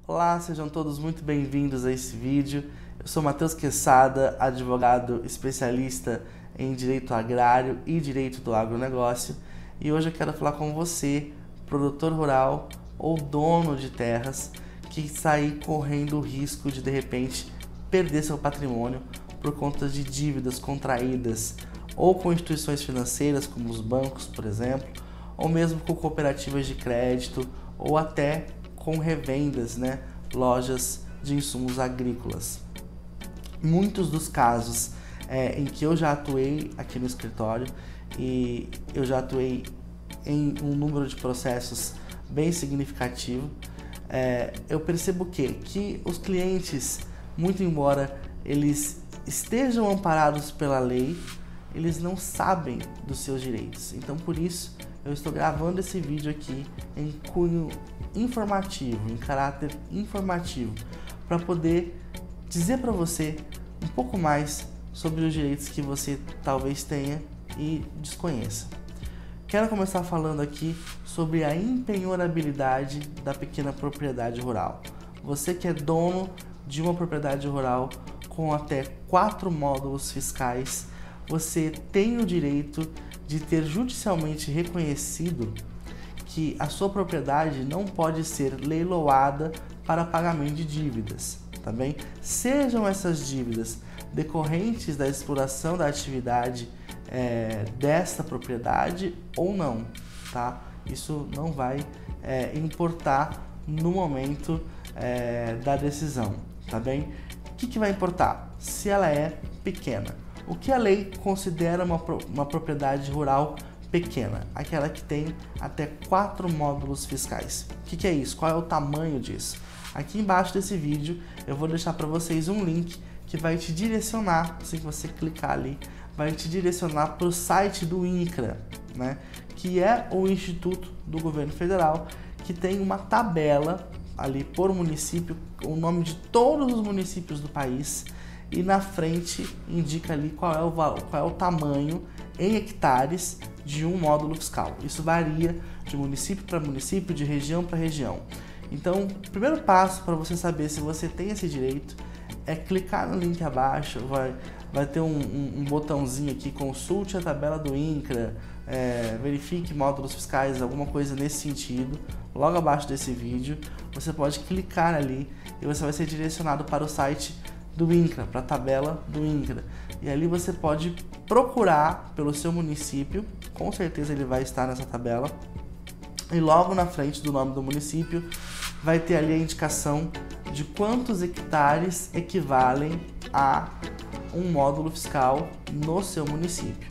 Olá, sejam todos muito bem-vindos a esse vídeo. Eu sou Matheus Quesada, advogado especialista em Direito Agrário e Direito do Agronegócio, e hoje eu quero falar com você, produtor rural ou dono de terras, que está aí correndo o risco de repente, perder seu patrimônio por conta de dívidas contraídas ou com instituições financeiras, como os bancos, por exemplo, ou mesmo com cooperativas de crédito, ou até com revendas, lojas de insumos agrícolas. Muitos dos casos em que eu já atuei aqui no escritório, e eu já atuei em um número de processos bem significativo, eu percebo que os clientes, muito embora eles estejam amparados pela lei, eles não sabem dos seus direitos. Então, por isso, eu estou gravando esse vídeo aqui em cunho informativo, em caráter informativo, para poder dizer para você um pouco mais sobre os direitos que você talvez tenha e desconheça. Quero começar falando aqui sobre a impenhorabilidade da pequena propriedade rural. Você que é dono de uma propriedade rural com até 4 módulos fiscais, você tem o direito de ter judicialmente reconhecido que a sua propriedade não pode ser leiloada para pagamento de dívidas, tá bem? Sejam essas dívidas decorrentes da exploração da atividade desta propriedade ou não, tá? Isso não vai importar no momento da decisão, tá bem? O que vai importar? Se ela é pequena. O que a lei considera uma propriedade rural pequena? Aquela que tem até 4 módulos fiscais. O que é isso? Qual é o tamanho disso? Aqui embaixo desse vídeo eu vou deixar para vocês um link que vai te direcionar, assim que você clicar ali, vai te direcionar para o site do INCRA, que é o Instituto do Governo Federal, que tem uma tabela ali por município, o nome de todos os municípios do país, e na frente indica ali qual é o tamanho em hectares de um módulo fiscal. Isso varia de município para município, de região para região. Então, o primeiro passo para você saber se você tem esse direito é clicar no link abaixo, vai ter um botãozinho aqui, consulte a tabela do INCRA, verifique módulos fiscais, alguma coisa nesse sentido. Logo abaixo desse vídeo, você pode clicar ali e você vai ser direcionado para o site do INCRA, para a tabela do INCRA. E ali você pode procurar pelo seu município, com certeza ele vai estar nessa tabela. E logo na frente do nome do município vai ter ali a indicação de quantos hectares equivalem a um módulo fiscal no seu município.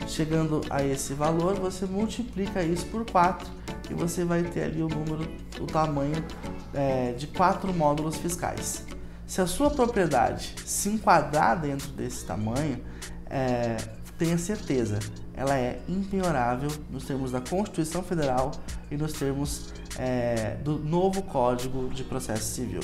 Chegando a esse valor, você multiplica isso por 4 e você vai ter ali o tamanho de 4 módulos fiscais. Se a sua propriedade se enquadrar dentro desse tamanho, tenha certeza, ela é impenhorável nos termos da Constituição Federal e nos termos do novo Código de Processo Civil.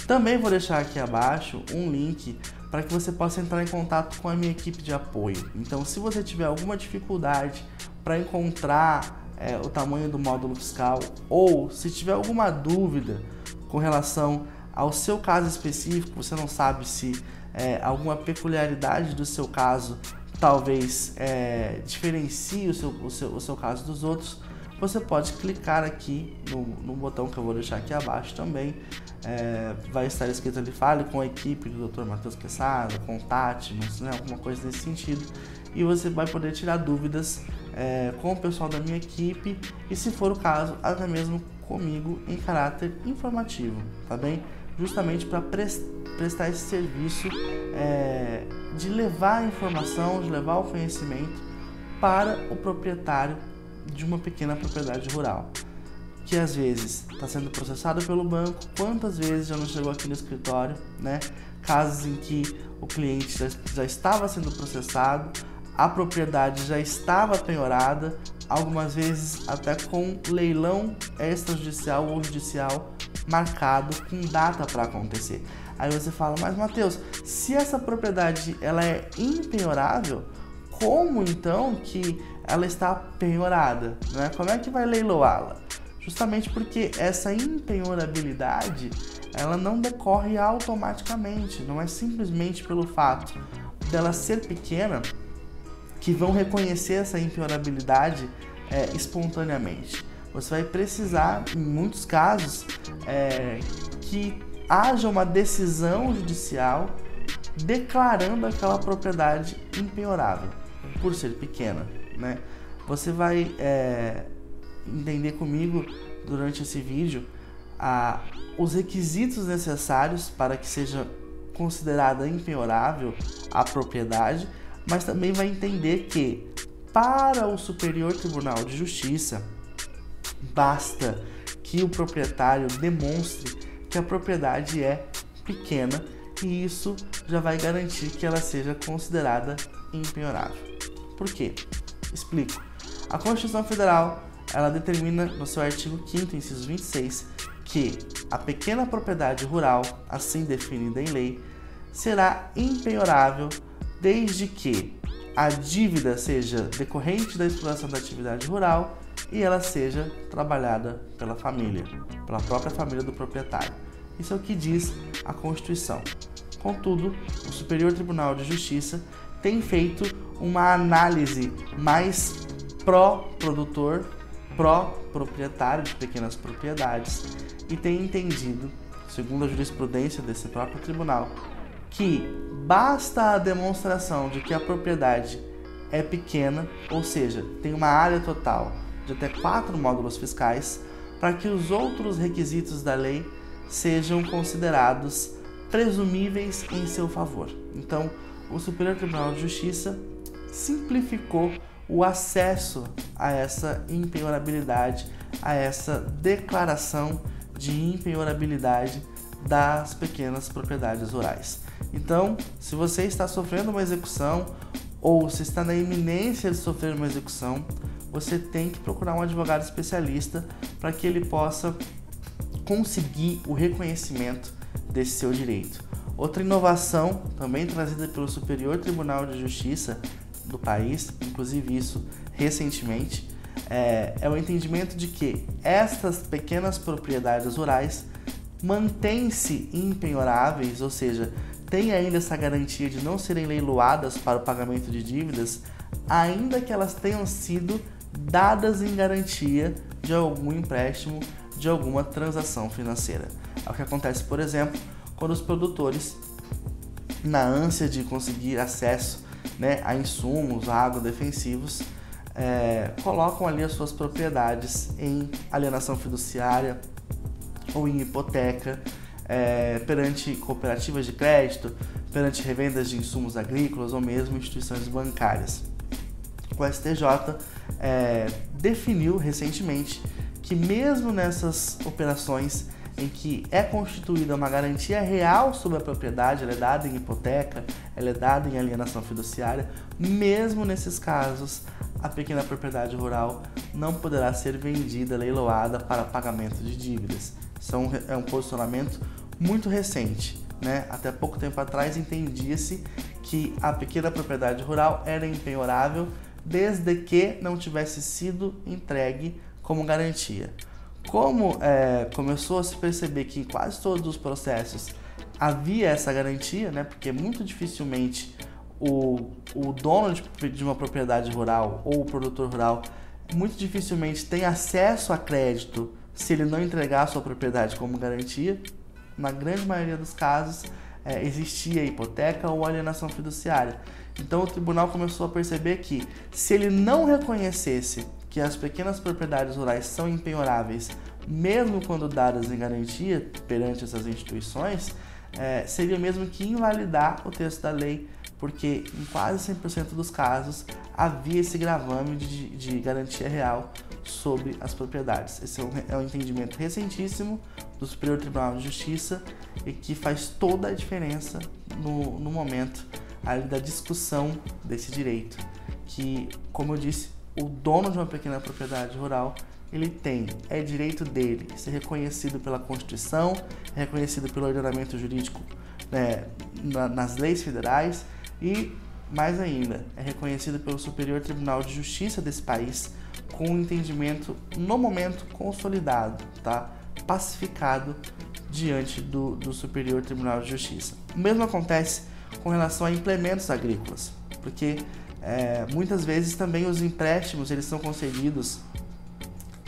Também vou deixar aqui abaixo um link para que você possa entrar em contato com a minha equipe de apoio. Então, se você tiver alguma dificuldade para encontrar o tamanho do módulo fiscal, ou se tiver alguma dúvida com relação ao seu caso específico, você não sabe se alguma peculiaridade do seu caso talvez diferencie o seu caso dos outros, você pode clicar aqui no botão que eu vou deixar aqui abaixo também. Vai estar escrito ali, fale com a equipe do Dr. Matheus Quesada, contate-nos, alguma coisa nesse sentido, e você vai poder tirar dúvidas com o pessoal da minha equipe, e se for o caso, até mesmo comigo em caráter informativo, tá bem? Justamente para prestar esse serviço de levar a informação, de levar o conhecimento para o proprietário de uma pequena propriedade rural, que às vezes está sendo processado pelo banco. Quantas vezes já não chegou aqui no escritório, casos em que o cliente já estava sendo processado, a propriedade já estava penhorada, algumas vezes até com leilão extrajudicial ou judicial marcado com data para acontecer. Aí você fala, mas Matheus, se essa propriedade ela é impenhorável, como então que ela está penhorada? Como é que vai leiloá-la? justamente porque essa impenhorabilidade ela não decorre automaticamente, não é simplesmente pelo fato dela ser pequena que vão reconhecer essa impenhorabilidade espontaneamente. Você vai precisar, em muitos casos, que haja uma decisão judicial declarando aquela propriedade impenhorável, por ser pequena, né? Você vai entender comigo durante esse vídeo os requisitos necessários para que seja considerada impenhorável a propriedade, mas também vai entender que para o Superior Tribunal de Justiça basta que o proprietário demonstre que a propriedade é pequena e isso já vai garantir que ela seja considerada impenhorável. Por quê? Explico. A Constituição Federal, ela determina no seu artigo 5º, inciso 26, que a pequena propriedade rural, assim definida em lei, será impenhorável desde que a dívida seja decorrente da exploração da atividade rural e ela seja trabalhada pela família, pela própria família do proprietário. Isso é o que diz a Constituição. Contudo, o Superior Tribunal de Justiça tem feito uma análise mais pró-produtor, pró-proprietário de pequenas propriedades e tem entendido, segundo a jurisprudência desse próprio tribunal, que basta a demonstração de que a propriedade é pequena, ou seja, tem uma área total de até 4 módulos fiscais, para que os outros requisitos da lei sejam considerados presumíveis em seu favor. Então, o Superior Tribunal de Justiça simplificou o acesso a essa impenhorabilidade, a essa declaração de impenhorabilidade das pequenas propriedades rurais. Então, se você está sofrendo uma execução ou se está na iminência de sofrer uma execução, você tem que procurar um advogado especialista para que ele possa conseguir o reconhecimento desse seu direito. Outra inovação, também trazida pelo Superior Tribunal de Justiça do país, inclusive isso recentemente, é o entendimento de que estas pequenas propriedades rurais mantêm-se impenhoráveis, ou seja, tem ainda essa garantia de não serem leiloadas para o pagamento de dívidas, ainda que elas tenham sido dadas em garantia de algum empréstimo, de alguma transação financeira. É o que acontece, por exemplo, quando os produtores, na ânsia de conseguir acesso, né, a insumos, a agrodefensivos, colocam ali as suas propriedades em alienação fiduciária ou em hipoteca, perante cooperativas de crédito, perante revendas de insumos agrícolas ou mesmo instituições bancárias. O STJ definiu recentemente que mesmo nessas operações em que é constituída uma garantia real sobre a propriedade, ela é dada em hipoteca, ela é dada em alienação fiduciária, mesmo nesses casos, a pequena propriedade rural não poderá ser vendida, leiloada para pagamento de dívidas. Isso é um posicionamento muito recente, né? Até pouco tempo atrás entendia-se que a pequena propriedade rural era impenhorável desde que não tivesse sido entregue como garantia. Como começou a se perceber que em quase todos os processos havia essa garantia, né? Porque muito dificilmente o dono de uma propriedade rural ou o produtor rural muito dificilmente tem acesso a crédito se ele não entregar a sua propriedade como garantia. Na grande maioria dos casos existia hipoteca ou alienação fiduciária. Então o tribunal começou a perceber que se ele não reconhecesse que as pequenas propriedades rurais são impenhoráveis, mesmo quando dadas em garantia perante essas instituições, seria mesmo que invalidar o texto da lei, porque em quase 100% dos casos havia esse gravame de garantia real sobre as propriedades. Esse é um entendimento recentíssimo do Superior Tribunal de Justiça e que faz toda a diferença no momento ali da discussão desse direito, que, como eu disse, o dono de uma pequena propriedade rural, ele é direito dele ser reconhecido pela Constituição, reconhecido pelo ordenamento jurídico, nas leis federais e, mais ainda, é reconhecido pelo Superior Tribunal de Justiça desse país com um entendimento no momento consolidado, tá? Pacificado diante do Superior Tribunal de Justiça. O mesmo acontece com relação a implementos agrícolas, porque muitas vezes também os empréstimos eles são concedidos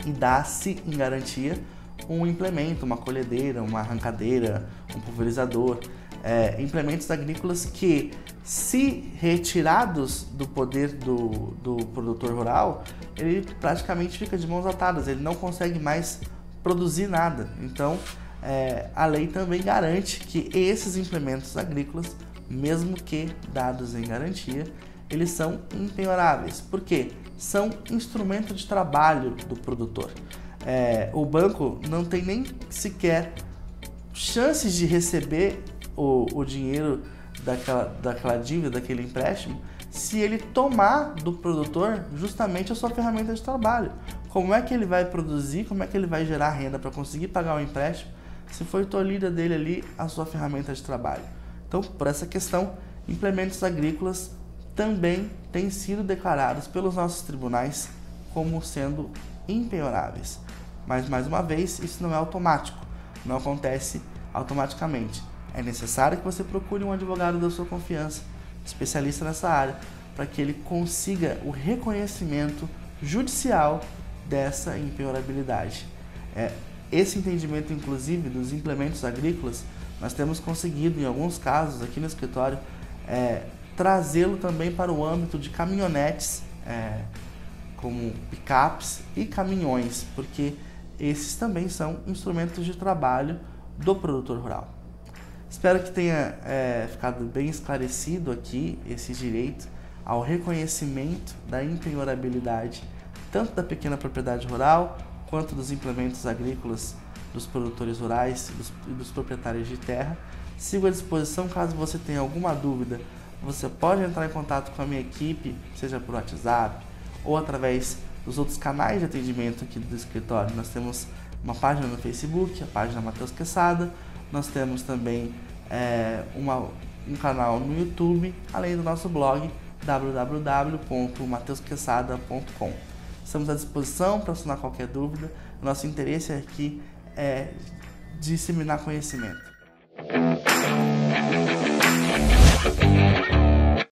e dá-se em garantia um implemento, uma colhedeira, uma arrancadeira, um pulverizador, implementos agrícolas que, se retirados do poder do produtor rural, ele praticamente fica de mãos atadas, ele não consegue mais produzir nada. Então, a lei também garante que esses implementos agrícolas, mesmo que dados em garantia, eles são impenhoráveis. Por quê? São instrumento de trabalho do produtor. O banco não tem nem sequer chances de receber o dinheiro daquela dívida, daquele empréstimo, se ele tomar do produtor justamente a sua ferramenta de trabalho. Como é que ele vai produzir, como é que ele vai gerar renda para conseguir pagar o empréstimo, se foi tolhida dele ali a sua ferramenta de trabalho? Então, por essa questão, implementos agrícolas também têm sido declarados pelos nossos tribunais como sendo impenhoráveis. Mas, mais uma vez, isso não é automático, não acontece automaticamente. É necessário que você procure um advogado da sua confiança, especialista nessa área, para que ele consiga o reconhecimento judicial dessa impenhorabilidade. Esse entendimento, inclusive, dos implementos agrícolas, nós temos conseguido, em alguns casos, aqui no escritório, trazê-lo também para o âmbito de caminhonetes, como picapes e caminhões, porque esses também são instrumentos de trabalho do produtor rural. Espero que tenha ficado bem esclarecido aqui esse direito ao reconhecimento da impenhorabilidade tanto da pequena propriedade rural quanto dos implementos agrícolas dos produtores rurais e dos proprietários de terra. Sigo à disposição caso você tenha alguma dúvida. Você pode entrar em contato com a minha equipe, seja por WhatsApp ou através dos outros canais de atendimento aqui do escritório. Nós temos uma página no Facebook, a página Matheus Quesada. Nós temos também um canal no YouTube, além do nosso blog www.mateusquesada.com. Estamos à disposição para sanar qualquer dúvida. Nosso interesse aqui é disseminar conhecimento.